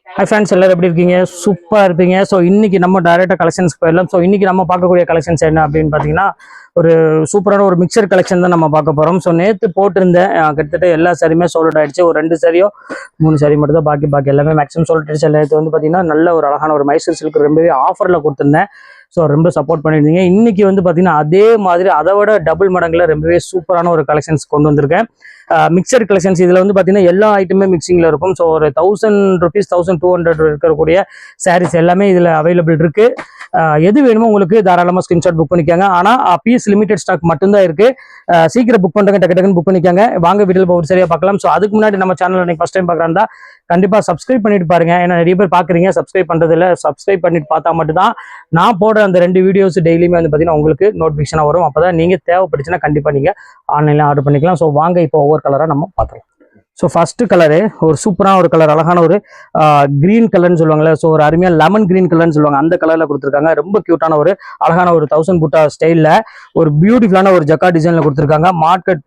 Hi friends, எல்லாரும் எப்படி இருக்கீங்க? சூப்பரா இருப்பீங்க. ஸோ இன்னைக்கு நம்ம டைரக்டா கலெக்ஷன்ஸ்க்கு போயிடலாம். ஸோ இன்னைக்கு நம்ம பார்க்கக்கூடிய கலெக்ஷன்ஸ் என்ன அப்படின்னு பார்த்தீங்கன்னா, ஒரு சூப்பரான ஒரு மிக்சர் கலெக்ஷன் தான் நம்ம பார்க்க போறோம். ஸோ நேற்று போட்டிருந்தேன் கிட்டத்தட்ட எல்லா சாரியுமே சோல்ட் ஆயிடுச்சு. ஒரு 2 சாரியோ 3 சாரி மட்டும் தான் பாக்கி எல்லாமே மேக்ஸிமம் சோல்ட் ஆயிடுச்சு. நேற்று வந்து பார்த்தீங்கன்னா நல்ல ஒரு அழகான ஒரு மைசூர் சில்க் ரொம்பவே ஆஃபரில் கொடுத்துருந்தேன். ஸோ ரொம்ப சப்போர்ட் பண்ணியிருந்தீங்க. இன்னைக்கு வந்து பார்த்தீங்கன்னா அதே மாதிரி அதை விட டபுள் மடங்குல ரொம்பவே சூப்பரான ஒரு கலெக்ஷன்ஸ் கொண்டு வந்திருக்கேன். மிக்சர் கலெக்ஷன்ஸ் இதில் வந்து பார்த்தீங்கன்னா எல்லா ஐட்டமே மிக்சிங்கில் இருக்கும். ஸோ ஒரு 1000 rupees 1200 இருக்கக்கூடிய சாரீஸ் எல்லாமே இதில் அவைலபிள் இருக்கு. எது வேணுமோ உங்களுக்கு தாராளமாக ஸ்கிரீன்ஷாட் புக் பண்ணிக்காங்க. ஆனால் பீஸ் லிமிடெட் ஸ்டாக் மட்டும்தான் இருக்கு. சீக்கிரம் புக் பண்ணுறங்க, டக்குன்னு புக் பண்ணிக்காங்க. வாங்க வீட்டில் போய் சரியாக பார்க்கலாம். ஸோ அதுக்கு முன்னாடி நம்ம சேனல் நீங்கள் ஃபஸ்ட் டைம் பார்க்குறாந்தா கண்டிப்பாக சப்ஸ்கிரைப் பண்ணிட்டு பாருங்க. ஏன்னா நிறைய பேர் பார்க்குறீங்க, சப்ஸ்கிரைப் பண்ணுறதில்ல. சப்ஸ்கிரைப் பண்ணிட்டு பார்த்தா மட்டும்தான் நான் போடுற அந்த 2 வீடியோஸ் டெய்லியுமே வந்து பார்த்தீங்கன்னா உங்களுக்கு நோட்டிஃபிகேஷனாக வரும். அப்போ தான் நீங்கள் தேவைப்பட்டுச்சுன்னா கண்டிப்பாக நீங்கள் ஆன்லைனில் ஆர்டர் பண்ணிக்கலாம். ஸோ வாங்க இப்போ ஒவ்வொரு கலராக நம்ம பார்த்துக்கலாம். ஸோ ஃபர்ஸ்ட் கலரு ஒரு சூப்பரான ஒரு கலர், அழகான ஒரு கிரீன் கலர்னு சொல்லுவாங்கல்ல. ஸோ ஒரு அருமையான லெமன் கிரீன் கலர்னு சொல்லுவாங்க, அந்த கலரில் கொடுத்துருக்காங்க. ரொம்ப கியூட்டான ஒரு அழகான ஒரு 1000 புட்டா ஸ்டைலில் ஒரு பியூட்டிஃபுல்லான ஒரு ஜக்கா டிசைனில் கொடுத்துருக்காங்க. மார்க்கெட்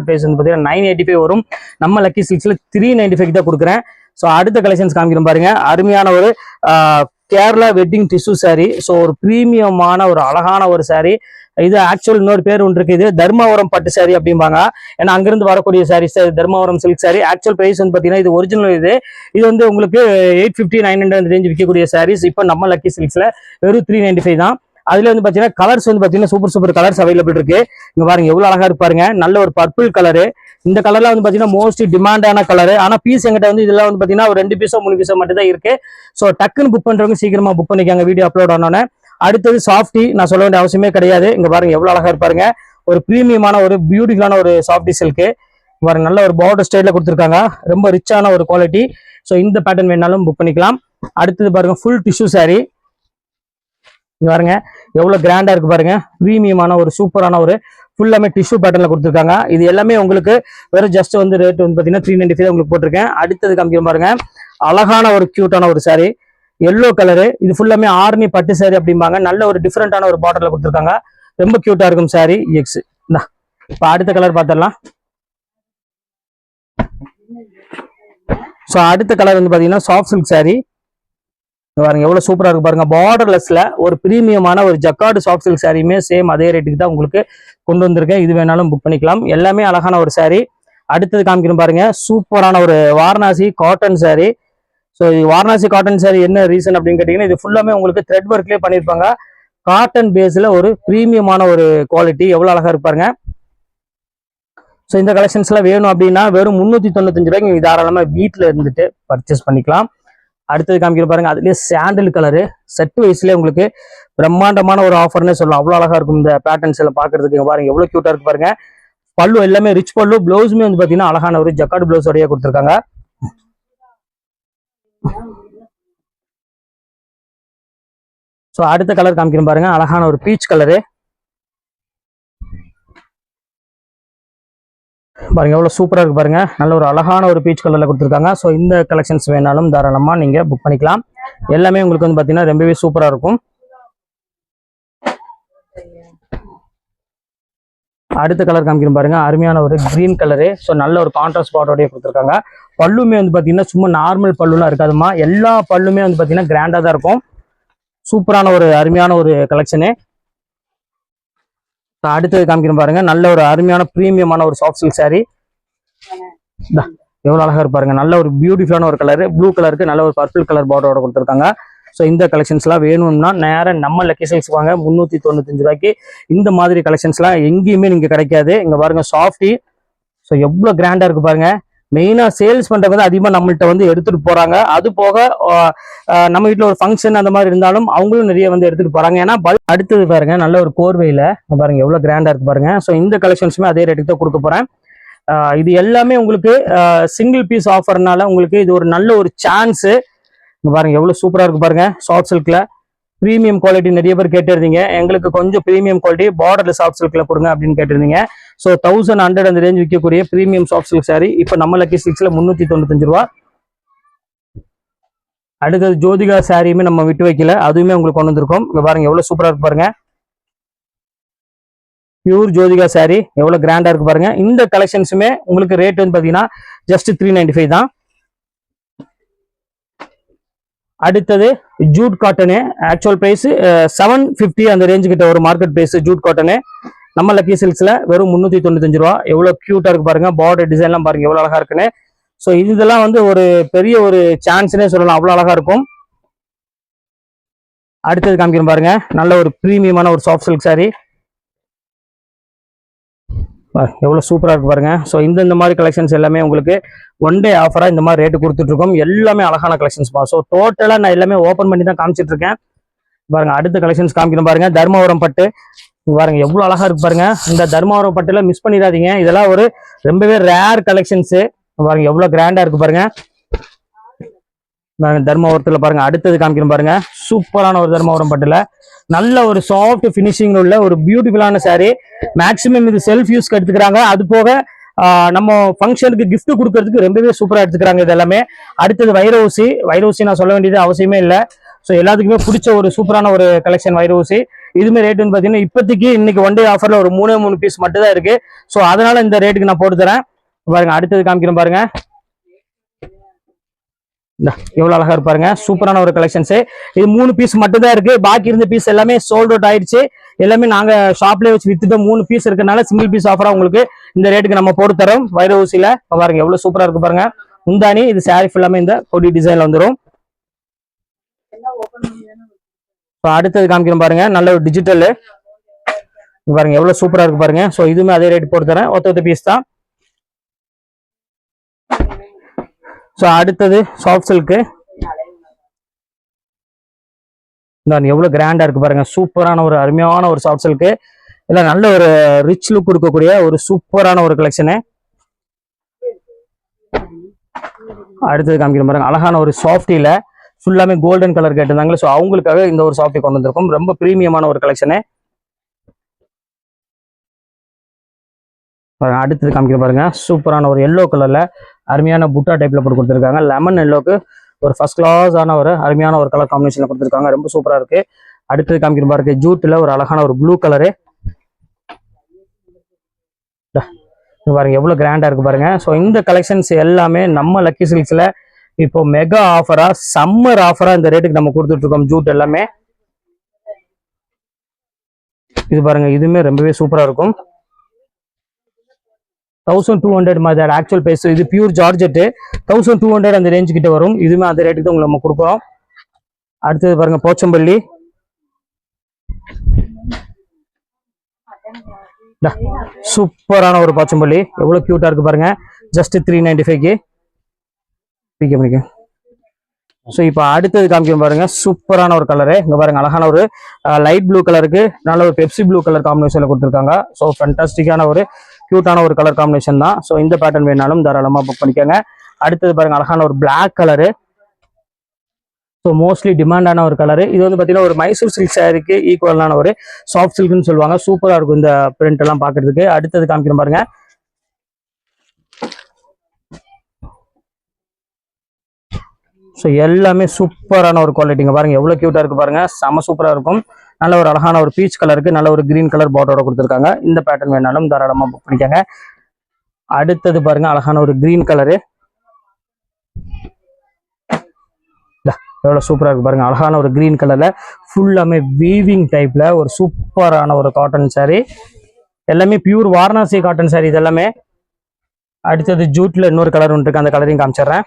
ப்ரைஸ் வந்து பார்த்தீங்கன்னா 985 வரும். நம்ம லக்கி சில்க்ஸில் 395 தான் கொடுக்குறேன். ஸோ அடுத்த கலெக்ஷன்ஸ் காமிக்கிறோம் பாருங்க. அருமையான ஒரு Kerala wedding tissue sorry. So ஒரு ப்ரீமியமான ஒரு அழகான ஒரு சாரி. இது ஆக்சுவல் இன்னொரு பேர் ஒன்று இருக்கு, இது தர்மாவரம் பட்டு சாரி அப்படிம்பாங்க. ஏன்னா அங்கிருந்து வரக்கூடிய sarees Dharmavaram silk sari. Actual price வந்து பார்த்தீங்கன்னா இது ஒரிஜினல். இது வந்து உங்களுக்கு 850 900 ரேஞ்ச் விற்கக்கூடிய சாரீஸ் இப்போ நம்ம லக்கி சில்க்ஸ்ல வெறும் 395 தான். அதுல வந்து பாத்தீங்கன்னா கலர்ஸ் வந்து பாத்தீங்கன்னா சூப்பர் கலர்ஸ் அவைலபிள் இருக்கு. இங்க பாருங்க எவ்வளவு அழகா இருப்பாருங்க. நல்ல ஒரு பர்பிள் கலரு. இந்த கலர்ல வந்து பாத்தீங்கன்னா மோஸ்ட் டிமாண்டான கலரு. ஆனா பீஸ் எங்கிட்ட வந்து இதெல்லாம் வந்து பாத்தீங்கன்னா ஒரு 2 பீஸோ 3 பீஸோ மட்டும் தான் இருக்கு. ஸோ டக்குன்னு புக் பண்றவங்க சீக்கிரமா புக் பண்ணிக்காங்க வீடியோ அப்லோட் ஆனோன்னே. அடுத்தது சாஃப்டி, நான் சொல்ல வேண்டிய அவசியமே கிடையாது. இங்க பாருங்க எவ்வளவு அழகா இருப்பாருங்க. ஒரு பிரீமியமான ஒரு பியூட்டிஃபுல்லான ஒரு சாஃப்டி சில்க்கு. பாருங்க நல்ல ஒரு பார்டர் ஸ்டைல கொடுத்துருக்காங்க. ரொம்ப ரிச்சான ஒரு குவாலிட்டி. ஸோ இந்த பேட்டர்ன் வேணாலும் புக் பண்ணிக்கலாம். அடுத்தது பாருங்க ஃபுல் டிஷ்யூ சாரி. இங்க பாருங்க எவ்வளவு கிராண்டா இருக்கு பாருங்க. பிரீமியமான ஒரு சூப்பரான ஒரு ஃபுல்லாமே டிஷ்யூ பேட்டர்ல கொடுத்துருக்காங்க. இது எல்லாமே உங்களுக்கு வெறும் ஜஸ்ட் வந்து ரேட் வந்து பாத்தீங்கன்னா 395 உங்களுக்கு போட்டிருக்கேன். அடுத்தது காமிக்கிறோம் பாருங்க. அழகான ஒரு கியூட்டான ஒரு சாரி, எல்லோ கலரு. இது ஃபுல்லாமே ஆர்னி பட்டு சாரி அப்படிம்பாங்க. நல்ல ஒரு டிஃப்ரெண்டான ஒரு பார்டர்ல கொடுத்துருக்காங்க. ரொம்ப கியூட்டா இருக்கும் சாரி. எக்ஸ். இப்ப அடுத்த கலர் பார்த்துடலாம். ஸோ அடுத்த கலர் வந்து பாத்தீங்கன்னா சாஃப்ட் சில்க் சாரி. பாருங்க எவ்வளவு சூப்பரா இருக்கு பாருங்க. பார்டர்லெஸ்ல ஒரு பிரீமியமான ஒரு ஜக்கார்டு சாஃப்ட் சில்க் சாரியுமே சேம் அதே ரேட்டுக்கு தான் உங்களுக்கு கொண்டு வந்திருக்கேன். இது வேணாலும் புக் பண்ணிக்கலாம். எல்லாமே அழகான ஒரு சாரி. அடுத்தது காமிக்கிறோம் பாருங்க. சூப்பரான ஒரு Varanasi cotton sorry. So Varanasi cotton sorry என்ன ரீசன் அப்படின்னு கேட்டீங்கன்னா, இது ஃபுல்லாமே உங்களுக்கு த்ரெட் ஒர்க்லேயே பண்ணியிருப்பாங்க. காட்டன் பேஸ்ல ஒரு பிரீமியமான ஒரு குவாலிட்டி. எவ்வளவு அழகா இருப்பாருங்க. ஸோ இந்த கலெக்ஷன்ஸ் எல்லாம் வேணும் அப்படின்னா வெறும் 395 ரூபாய்க்கு நீங்க தாராளமா வீட்டுல இருந்துட்டு பர்ச்சேஸ் பண்ணிக்கலாம். அடுத்தது காமிக்கிற பாருங்க. அதுலயே சாண்டல் கலரு செட் வைஸ்ல உங்களுக்கு பிரம்மாண்டமான ஒரு ஆஃபர்னே சொல்லலாம். அவ்வளவு அழகா இருக்கும் இந்த பேட்டர்ன்ஸ் எல்லாம் பாக்குறதுக்கு. பாருங்க எவ்வளவு கியூட்டா இருக்கு பாருங்க. பல்லு எல்லாமே ரிச் பல்லு. பிளவுஸுமே வந்து பாத்தீங்கன்னா அழகான ஒரு ஜக்கார்டு பிளவுஸ் உடைய கொடுத்துருக்காங்க. ஸோ அடுத்த கலர் காமிக்கிறோம் பாருங்க. அழகான ஒரு பீச் கலரு. பாருங்க எவ்வளவு சூப்பரா இருக்கு பாருங்க. நல்ல ஒரு அழகான ஒரு பீச் கலர்ல கொடுத்துருக்காங்க. ஸோ இந்த கலெக்ஷன்ஸ் வேணாலும் தாராளமா நீங்க புக் பண்ணிக்கலாம். எல்லாமே உங்களுக்கு வந்து பாத்தீங்கன்னா ரொம்பவே சூப்பரா இருக்கும். அடுத்த கலர் காமிக்கிறோம் பாருங்க. அருமையான ஒரு கிரீன் கலரு. ஸோ நல்ல ஒரு கான்ட்ராஸ்ட் பார்டரோடய கொடுத்துருக்காங்க. பல்லுமே வந்து பாத்தீங்கன்னா சும்மா நார்மல் பல்லுலாம் இருக்காதுமா. எல்லா பல்லுமே வந்து பாத்தீங்கன்னா கிராண்டா தான் இருக்கும். சூப்பரான ஒரு அருமையான ஒரு கலெக்ஷனு. அடுத்தது காமிக்கிறோம் பாருங்க. நல்ல ஒரு அருமையான பிரீமியமான ஒரு சாஃப்ட் சில்க் சாரி. எவ்வளவு அழகா இருப்பாருங்க. நல்ல ஒரு பியூட்டிஃபுல்லான ஒரு கலர். ப்ளூ கலருக்கு நல்ல ஒரு பர்பிள் கலர் பார்டரோட கொடுத்துருக்காங்க. ஸோ இந்த கலெக்ஷன்ஸ் எல்லாம் வேணும்னா நேரம் நம்ம லக்கி சில்க்ஸ் வாங்க. 395 ரூபாய்க்கு இந்த மாதிரி கலெக்ஷன்ஸ் எல்லாம் எங்கேயுமே நீங்க கிடைக்காது. இங்க பாருங்க சாஃப்டி. ஸோ எவ்வளவு கிராண்டா இருக்கு பாருங்க. மெயினா சேல்ஸ் பண்றவங்க தான் அதிகமா நம்மள்ட்ட வந்து எடுத்துட்டு போறாங்க. அது போக நம்ம வீட்டுல ஒரு ஃபங்க்ஷன் அந்த மாதிரி இருந்தாலும் அவங்களும் நிறைய வந்து எடுத்துட்டு போறாங்க. ஏன்னா அடுத்தது பாருங்க நல்ல ஒரு கோர்வையில பாருங்க எவ்வளவு கிராண்டா இருக்கு பாருங்க. ஸோ இந்த கலெக்ஷன்ஸுமே அதே ரேட்டுக்கு தான் கொடுக்க போறேன். இது எல்லாமே உங்களுக்கு சிங்கிள் பீஸ் ஆஃபர்னால உங்களுக்கு இது ஒரு நல்ல ஒரு சான்ஸ். பாருங்க எவ்வளவு சூப்பரா இருக்கு பாருங்க. சாஃப்ட் சில்க்ல பிரீமியம் குவாலிட்டி நிறைய பேர் கேட்டிருந்தீங்க. எங்களுக்கு கொஞ்சம் பிரீமியம் குவாலிட்டி பார்டர்ல சாஃப்ட் சில்க்ல கொடுங்க அப்படின்னு கேட்டிருந்தீங்க. ஸோ 1100 அந்த ரேஞ்ச் விற்கக்கூடிய பிரீமியம் சாஃப்ட் சில்க் சாரி இப்போ நம்ம லக்கி சில்க்ஸ்ல 395 ரூபா. அடுத்தது ஜோதிகா சாரியுமே நம்ம விட்டு வைக்கல, அதுவுமே உங்களுக்கு கொண்டு வந்திருக்கோம். இங்க பாருங்க எவ்வளவு சூப்பரா இருக்கு பாருங்க. பியூர் ஜோதிகா சாரி எவ்வளவு கிராண்டா இருக்கு பாருங்க. இந்த கலெக்ஷன்ஸுமே உங்களுக்கு ரேட் வந்து பாத்தீங்கன்னா ஜஸ்ட் 395 தான். அடுத்தது ஜூட் காட்டனு, ஆக்சுவல் பிரைஸ் 750 அந்த ரேஞ்சு கிட்ட ஒரு மார்க்கெட் பிரைஸ் ஜூட் காட்டனு. நம்ம லக்கி சில்க்ஸ்ல வெறும் 395 ரூபா. எவ்வளவு கியூட்டா இருக்கு பாருங்க, பார்டர் டிசைன்லாம் பாருங்க எவ்வளவு அழகா இருக்குன்னு. ஸோ இதெல்லாம் வந்து ஒரு பெரிய ஒரு சான்ஸ்னே சொல்லலாம், அவ்வளவு அழகா இருக்கும். அடுத்தது காமிக்கிறோம் பாருங்க, நல்ல ஒரு பிரீமியமான ஒரு சாஃப்ட் சில்க் சாரி, எவ்வளவு சூப்பரா இருக்கு பாருங்க. ஸோ இந்த மாதிரி கலெக்ஷன்ஸ் எல்லாமே உங்களுக்கு ஒன் டே ஆஃபரா இந்த மாதிரி ரேட்டு கொடுத்துட்டு இருக்கோம். எல்லாமே அழகான கலெக்ஷன்ஸ் பா. ஸோ டோட்டலா நான் எல்லாமே ஓப்பன் பண்ணி தான் காமிச்சிட்டு இருக்கேன் பாருங்க. அடுத்த கலெக்ஷன்ஸ் காமிக்கிறோம் பாருங்க, தர்மபுரம் பட்டு பாருங்க எவ்வளவு அழகா இருக்கு பாருங்க. இந்த தர்மபுரம் பட்டுல மிஸ் பண்ணிடாதீங்க, இதெல்லாம் ஒரு ரொம்பவே ரேர் கலெக்ஷன்ஸ் பாருங்க, எவ்வளவு கிராண்டா இருக்கு பாருங்க தர்மபுரத்துல பாருங்க. அடுத்தது காமிக்கிறோம் பாருங்க, சூப்பரான ஒரு தர்மபுரம் பட்டுல நல்ல ஒரு சாஃப்ட் பினிஷிங் உள்ள ஒரு பியூட்டிஃபுல்லான சாரி. மேக்ஸிமம் இது செல்ஃப் யூஸ்க்கு எடுத்துக்கிறாங்க, அது போக நம்ம ஃபங்க்ஷனுக்கு கிஃப்ட் கொடுக்கறதுக்கு ரொம்பவே சூப்பரா எடுத்துக்கிறாங்க இது எல்லாமே. அடுத்தது வைரஊசி. வைரஊசி நான் சொல்ல வேண்டியது அவசியமே இல்லை. ஸோ எல்லாத்துக்குமே பிடிச்ச ஒரு சூப்பரான ஒரு கலெக்ஷன் வைரஊசி. இதுமே ரேட் வந்து பாத்தீங்கன்னா இப்போதைக்கு இன்னைக்கு ஒன் டே ஆஃபர்ல ஒரு 3 பீஸ் மட்டும் தான் இருக்கு. ஸோ அதனால இந்த ரேட்டுக்கு நான் போட்டு தரேன் பாருங்க. அடுத்தது காமிக்கிறேன் பாருங்க, எவ்வளவு அழகா இருப்பாருங்க, சூப்பரான ஒரு கலெக்ஷன்ஸ். இது 3 பீஸ் மட்டும் தான் இருக்கு, பாக்கி இருந்த பீஸ் எல்லாமே சோல்ட் அவுட் ஆயிடுச்சு. எல்லாமே நாங்க ஷாப்லேயே வச்சு வித்துட்டோம். 3 பீஸ் இருக்கனால சிங்கிள் பீஸ் ஆஃபரா உங்களுக்கு இந்த ரேட்டுக்கு நம்ம போட்டு தரோம் வைர ஊசியில. பாருங்க எவ்வளவு சூப்பரா இருக்கு பாருங்க. முந்தானி இது சாரி ஃபுல்லாமே இந்த கொடி டிசைன்ல வந்துடும். அடுத்தது காமிக்கிறோம் பாருங்க, நல்ல ஒரு டிஜிட்டல் பாருங்க எவ்வளவு சூப்பரா இருக்கு பாருங்க. ஸோ இதுவுமே அதே ரேட் போட்டு தரேன், ஒத்த பீஸ் தான். ஸோ அடுத்தது சாஃப்ட் சில்க்கு, எவ்வளவு கிராண்டா இருக்கு பாருங்க, சூப்பரான ஒரு அருமையான ஒரு சாஃப்ட் சில்க்கு. இல்ல நல்ல ஒரு ரிச் லுக் கொடுக்கக்கூடிய ஒரு சூப்பரான ஒரு கலெக்ஷனு. அடுத்தது காமிக்கிற பாருங்க, அழகான ஒரு சாஃப்டில ஃபுல்லாமே கோல்டன் கலர் கேட்டிருந்தாங்க. ஸோ அவங்களுக்காக இந்த ஒரு சாஃப்டி கொண்டு வந்திருக்கும், ரொம்ப பிரீமியமான ஒரு கலெக்ஷனு. அடுத்தது காமிக்கிற பாருங்க, சூப்பரான ஒரு எல்லோ கலர்ல அருமையான புட்டா டைப்ல போட்டு கொடுத்துருக்காங்க. லெமன் எல்லோக்கு ஒரு ஃபர்ஸ்ட் கிளாஸ் ஆன ஒரு அருமையான ஒரு கலர் காம்பினேஷன்ல கொடுத்துருக்காங்க, ரொம்ப சூப்பரா இருக்கு. அடுத்தது காமிக்கிற பாருங்க, ஜூட்ல ஒரு அழகான ஒரு ப்ளூ கலரு பாருங்க, எவ்வளவு கிராண்டா இருக்கு பாருங்க. ஸோ இந்த கலெக்ஷன்ஸ் எல்லாமே நம்ம லக்கி சில்க்ஸ்ல இப்போ மெகா ஆஃபரா, சம்மர் ஆஃபரா இந்த ரேட்டுக்கு நம்ம கொடுத்துட்டு இருக்கோம். ஜூட் எல்லாமே இது பாருங்க, இதுவுமே ரொம்பவே சூப்பரா இருக்கும். 1200 மாதிரி ஆக்சுவல் பிரைஸ். இது பியூர் ஜார்ஜெட் 1200 அந்த ரேஞ்சு கிட்ட வரும். இதுவுமே அந்த ரேட்டுக்கு தான் உங்களுக்கு நம்ம கொடுக்குறோம். அடுத்தது பாருங்க, போச்சம்பள்ளி சூப்பரான ஒரு போச்சம்பள்ளி, எவ்வளவு கியூட்டா இருக்கு பாருங்க. ஜஸ்ட் 395க்கு பிகே பண்ணிக்க. ஸோ இப்போ அடுத்தது காமிக்கணும் பாருங்க, சூப்பரான ஒரு கலரு. இங்க பாருங்க, அழகான ஒரு லைட் ப்ளூ கலருக்கு நல்ல ஒரு பெப்சி ப்ளூ கலர் காம்பினேஷன்ல கொடுத்துருக்காங்க. ஸோ ஃபேண்டாஸ்டிக்கான ஒரு கியூட்டான ஒரு கலர் காம்பினேஷன் தான். ஸோ இந்த பேட்டர்ன் வேணாலும் தாராளமா புக் பண்ணிக்கோங்க. அடுத்தது பாருங்க, அழகான ஒரு பிளாக் கலரு. ஸோ மோஸ்ட்லி டிமாண்டான ஒரு கலரு. இது வந்து பார்த்தீங்கன்னா ஒரு மைசூர் சில்க் சாரிக்கு ஈக்குவலான ஒரு சாஃப்ட் சில்க்னு சொல்லுவாங்க. சூப்பராக இருக்கும் இந்த பிரிண்ட் எல்லாம் பார்க்கறதுக்கு. அடுத்தது காமிக்கிறோம் பாருங்க, ஸோ எல்லாமே சூப்பரான ஒரு குவாலிட்டிங்க பாருங்க, எவ்வளோ கியூட்டா இருக்கு பாருங்க, செம சூப்பராக இருக்கும். நல்ல ஒரு அழகான ஒரு பீச் கலருக்கு நல்ல ஒரு கிரீன் கலர் பார்டரோட கொடுத்துருக்காங்க. இந்த பேட்டர்ன் வேணாலும் தாராளமாக புக் பண்ணிக்கோங்க. அடுத்தது பாருங்க, அழகான ஒரு கிரீன் கலரு, எவ்வளவு சூப்பரா இருக்கு பாருங்க. அழகான ஒரு கிரீன் கலர்ல ஃபுல்லாமே வீவிங் டைப்ல ஒரு சூப்பரான ஒரு காட்டன் சாரி. எல்லாமே பியூர் வாரணாசி காட்டன் சாரி இது எல்லாமே. அடுத்தது ஜூட்ல இன்னொரு கலர் ஒன்று இருக்கு, அந்த கலரையும் காமிச்சிடுறேன்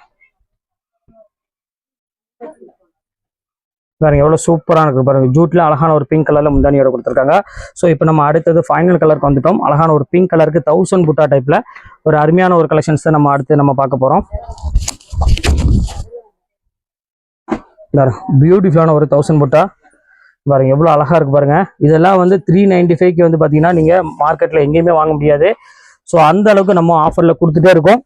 பாருங்க, எவ்வளவு சூப்பரான இருக்கு பாருங்க. ஜூட்ல அழகான ஒரு பிங்க் கலர்ல முந்தானியோட கொடுத்துருக்காங்க. ஸோ இப்போ நம்ம அடுத்தது ஃபைனல் கலருக்கு வந்துட்டோம். அழகான ஒரு பிங்க் கலருக்கு 1000 புட்டா டைப்ல ஒரு அருமையான ஒரு கலெக்ஷன்ஸ் தான் நம்ம அடுத்து நம்ம பார்க்க போறோம். பியூட்டிஃபுல்லான ஒரு 1000 புட்டா பாருங்க, எவ்வளவு அழகா இருக்கு பாருங்க. இதெல்லாம் வந்து 395க்கு வந்து பாத்தீங்கன்னா நீங்க மார்க்கெட்ல எங்கேயுமே வாங்க முடியாது. ஸோ அந்த அளவுக்கு நம்ம ஆஃபர்ல கொடுத்துட்டே இருக்கோம்.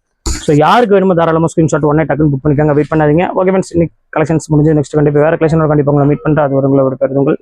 ஸோ யாருக்கு வேணுமோ தாராளமாக ஸ்கிரீன்ஷாட் உடனே டக்குன்னு புக் பண்ணிக்காங்க, வெயிட் பண்ணாதீங்க. ஓகே ஃப்ரெண்ட்ஸ், இன்னைக்கு கலெக்ஷன்ஸ் முடிஞ்சு நெக்ஸ்ட் கண்டிப்பாக வேற கலெக்ஷன் கண்டிப்பாக உங்களை மீட் பண்ணுறேன். அது ஒரு உங்களை விட உங்கள்